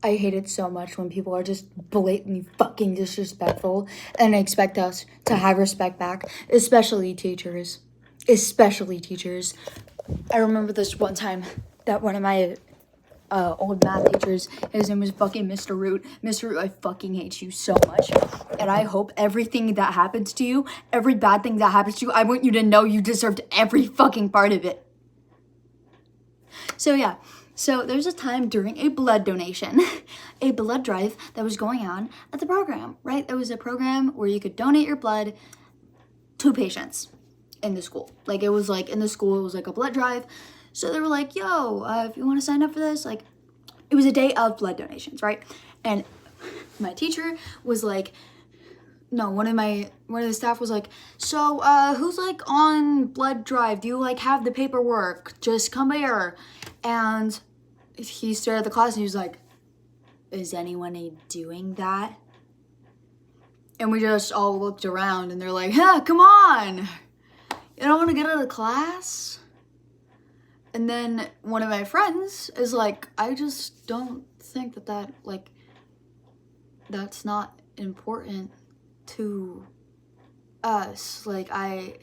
I hate it so much when people are just blatantly fucking disrespectful and expect us to have respect back, especially teachers. Especially teachers. I remember this one time that one of my old math teachers, his name was fucking Mr. Root. Mr. Root, I fucking hate you so much. And I hope everything that happens to you, every bad thing that happens to you, I want you to know you deserved every fucking part of it. So yeah. So there's a time during a blood donation, a blood drive that was going on at the program, right? There was a program where you could donate your blood to patients in the school. Like it was like in the school, it was like a blood drive. So they were like, yo, if you want to sign up for this, like it was a day of blood donations, right? And my teacher was like, no, one of the staff was like, so who's like on blood drive? Do you like have the paperwork? Just come here. And he stared at the class and he was like, is anyone doing that? And we just all looked around and they're like, yeah, come on. You don't want to get out of class? And then one of my friends is like, I just don't think that like, that's not important to us. Like, I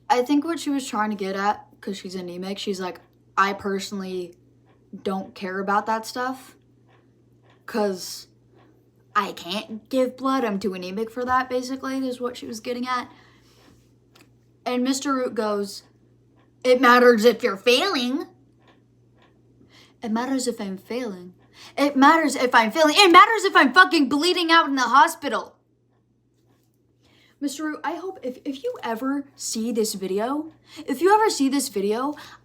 think what she was trying to get at, because she's anemic, she's like, I personally don't care about that stuff because I can't give blood. I'm too anemic for that, basically, is what she was getting at. And Mr. Root goes, it matters if you're failing. It matters if I'm failing. It matters if I'm failing. It matters if I'm fucking bleeding out in the hospital. Mr. Root, I hope if you ever see this video,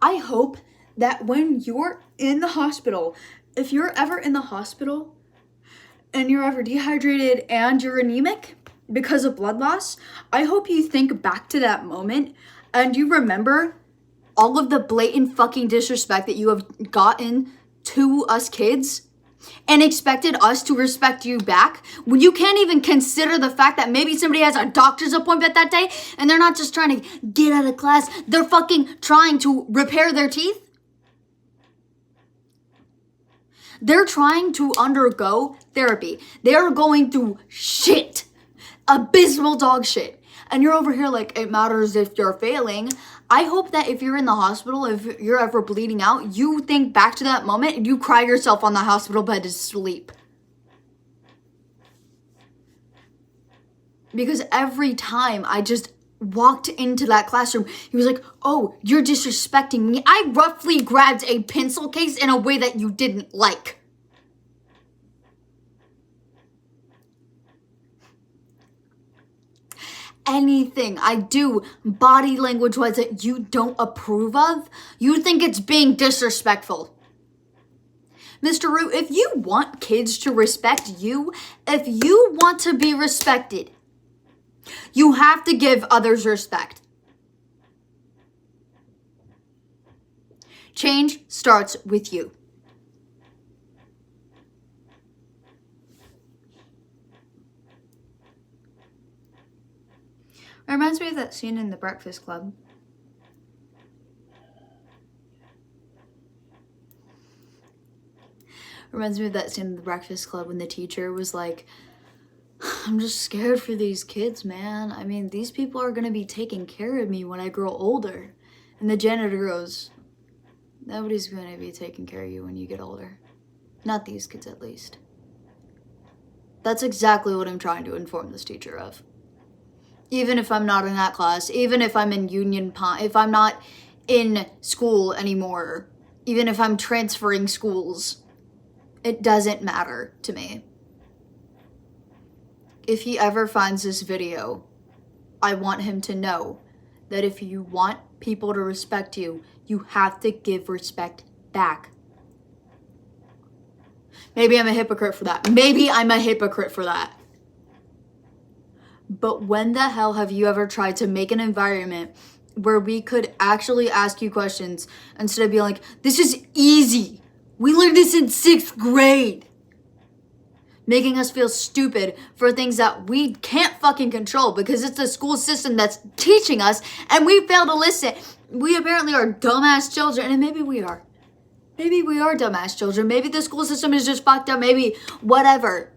I hope that when you're in the hospital, if you're ever in the hospital and you're ever dehydrated and you're anemic because of blood loss, I hope you think back to that moment and you remember all of the blatant fucking disrespect that you have gotten to us kids and expected us to respect you back when you can't even consider the fact that maybe somebody has a doctor's appointment that day and they're not just trying to get out of class, they're fucking trying to repair their teeth. They're trying to undergo therapy. They're going through shit. Abysmal dog shit. And you're over here like, it matters if you're failing. I hope that if you're in the hospital, if you're ever bleeding out, you think back to that moment and you cry yourself on the hospital bed to sleep. Because every time I just walked into that classroom, he was like, oh, you're disrespecting me. I roughly grabbed a pencil case in a way that you didn't like. Anything I do body language wise that you don't approve of, you think it's being disrespectful. Mr. Root, if you want kids to respect you, if you want to be respected, you have to give others respect. Change starts with you. It reminds me of that scene in The Breakfast Club. Reminds me of that scene in The Breakfast Club when the teacher was like, I'm just scared for these kids, man. I mean, these people are going to be taking care of me when I grow older. And the janitor goes, nobody's going to be taking care of you when you get older. Not these kids, at least. That's exactly what I'm trying to inform this teacher of. Even if I'm not in that class, even if I'm in if I'm not in school anymore, even if I'm transferring schools, it doesn't matter to me. If he ever finds this video, I want him to know that if you want people to respect you, you have to give respect back. Maybe I'm a hypocrite for that. But when the hell have you ever tried to make an environment where we could actually ask you questions instead of being like, this is easy. We learned this in 6th grade. Making us feel stupid for things that we can't fucking control because it's the school system that's teaching us and we fail to listen. We apparently are dumbass children, and maybe we are. Maybe we are dumbass children. Maybe the school system is just fucked up. Maybe whatever.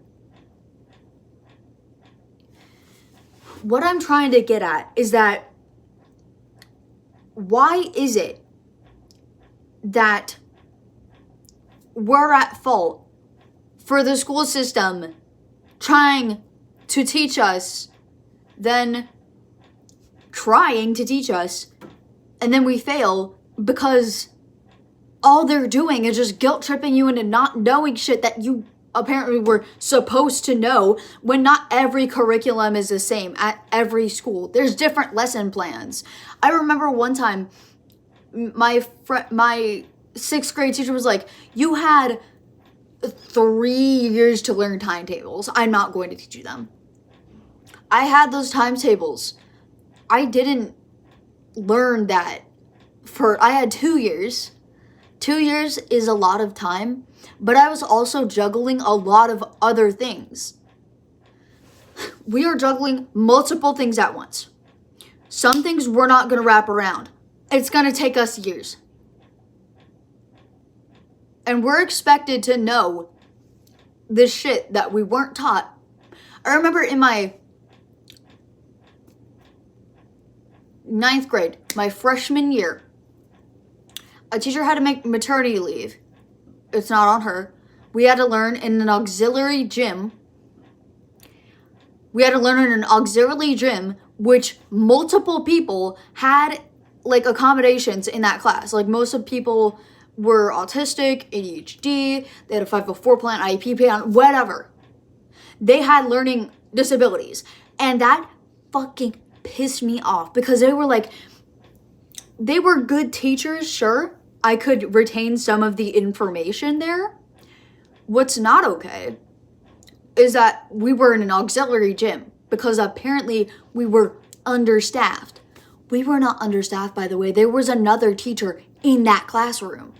What I'm trying to get at is that why is it that we're at fault for the school system trying to teach us, then trying to teach us, and then we fail because all they're doing is just guilt tripping you into not knowing shit that you apparently were supposed to know, when not every curriculum is the same at every school. There's different lesson plans. I remember one time my 6th grade teacher was like, you had 3 years to learn timetables. I'm not going to teach you them. I had those timetables. I didn't learn that I had 2 years. 2 years is a lot of time, but I was also juggling a lot of other things. We are juggling multiple things at once. Some things we're not going to wrap around. It's going to take us years. And we're expected to know this shit that we weren't taught. I remember in my 9th grade, my freshman year, a teacher had to make maternity leave. It's not on her. We had to learn in an auxiliary gym. Which multiple people had like accommodations in that class. Like most of people were autistic, ADHD, they had a 504 plan, IEP plan, whatever. They had learning disabilities. And that fucking pissed me off because they were good teachers, sure. I could retain some of the information there. What's not okay is that we were in an auxiliary gym because apparently we were understaffed. We were not understaffed, by the way. There was another teacher in that classroom.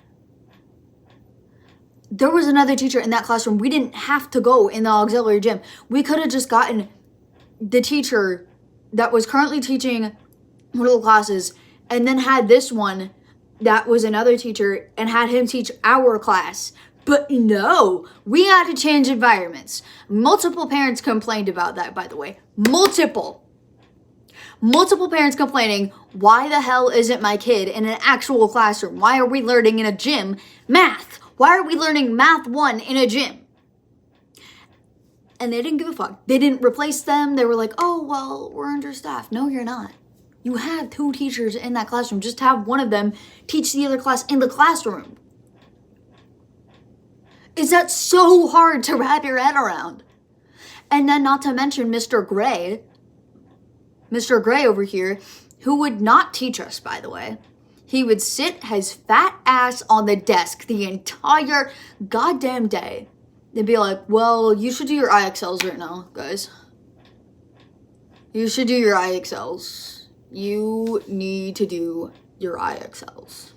We didn't have to go in the auxiliary gym. We could have just gotten the teacher that was currently teaching one of the classes and then had this one that was another teacher and had him teach our class. But no, we had to change environments. Multiple parents complained about that, by the way. Multiple parents complaining, why the hell isn't my kid in an actual classroom? Why are we learning in a gym math? Why are we learning math 1 in a gym? And they didn't give a fuck. They didn't replace them. They were like, oh, well, we're understaffed. No, you're not. You have 2 teachers in that classroom. Just have one of them teach the other class in the classroom. Is that so hard to wrap your head around? And then not to mention Mr. Gray over here, who would not teach us, by the way. He would sit his fat ass on the desk the entire goddamn day. They'd be like, well, you should do your IXLs right now, guys. You should do your IXLs. You need to do your IXLs.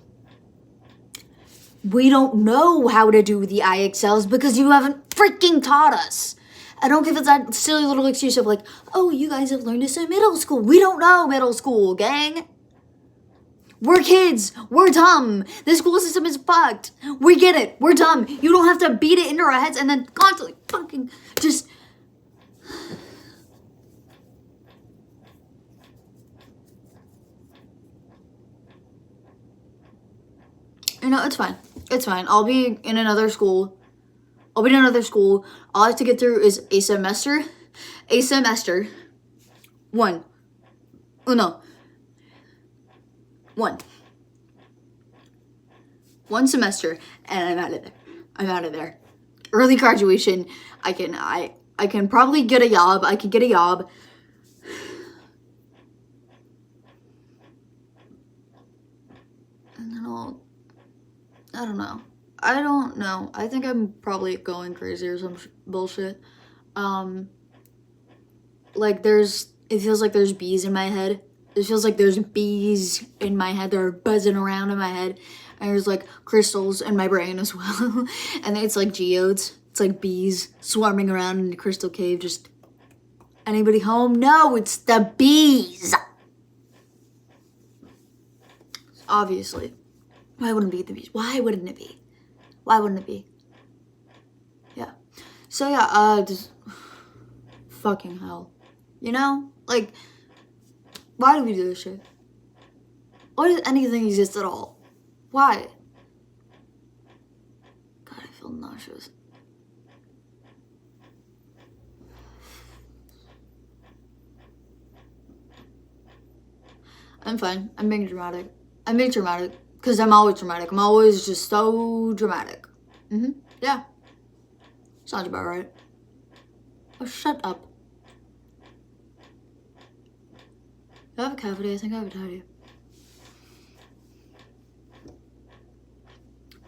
We don't know how to do the IXLs because you haven't freaking taught us. I don't give it that silly little excuse of like, oh, you guys have learned this in middle school. We don't know middle school, gang. We're kids. We're dumb. The school system is fucked. We get it. We're dumb. You don't have to beat it into our heads and then constantly fucking just... You know, it's fine. It's fine. I'll be in another school. All I have to get through is a semester. One. One semester, and I'm out of there. Early graduation. I can probably get a job. I can get a job. And then I don't know. I think I'm probably going crazy or some bullshit. It feels like there's bees in my head. It feels like there's bees in my head. They're buzzing around in my head. And there's like crystals in my brain as well. And it's like geodes. It's like bees swarming around in the crystal cave. Just, anybody home? No, it's the bees. Obviously. Why wouldn't it be the bees? Why wouldn't it be? Why wouldn't it be? Yeah. So yeah, just fucking hell. You know? Like, why do we do this shit? Why does anything exist at all? Why? God, I feel nauseous. I'm fine. I'm being dramatic. I'm being dramatic. Because I'm always dramatic. I'm always just so dramatic. Yeah. Sounds about right. Oh, shut up. Do I have a cavity? I think I have a cavity.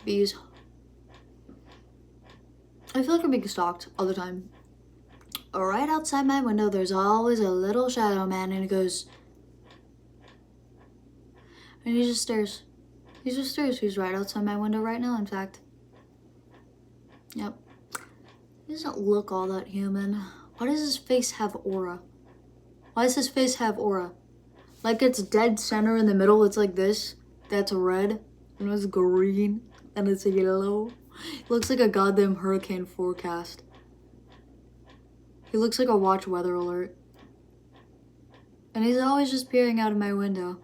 Bees. I feel like I'm being stalked all the time. Right outside my window, there's always a little shadow man, and he goes... And he just stares. He just stares. He's right outside my window right now, in fact. Yep. He doesn't look all that human. Why does his face have aura? Why does his face have aura? Like it's dead center in the middle, it's like this. That's red, and it's green, and it's yellow. It looks like a goddamn hurricane forecast. He looks like a watch weather alert. And he's always just peering out of my window.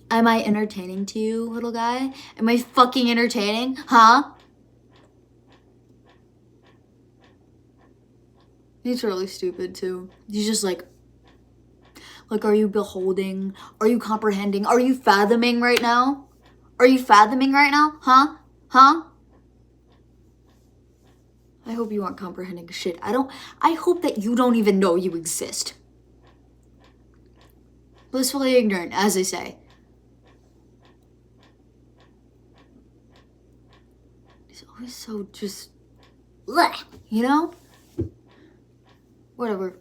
Am I entertaining to you, little guy? Am I fucking entertaining? Huh? He's really stupid too. He's just like, are you beholding? Are you comprehending? Are you fathoming right now? Are you fathoming right now? Huh? Huh? I hope you aren't comprehending shit. I hope that you don't even know you exist. Blissfully ignorant, as they say. He's always so just, bleh, you know? Whatever.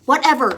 Whatever.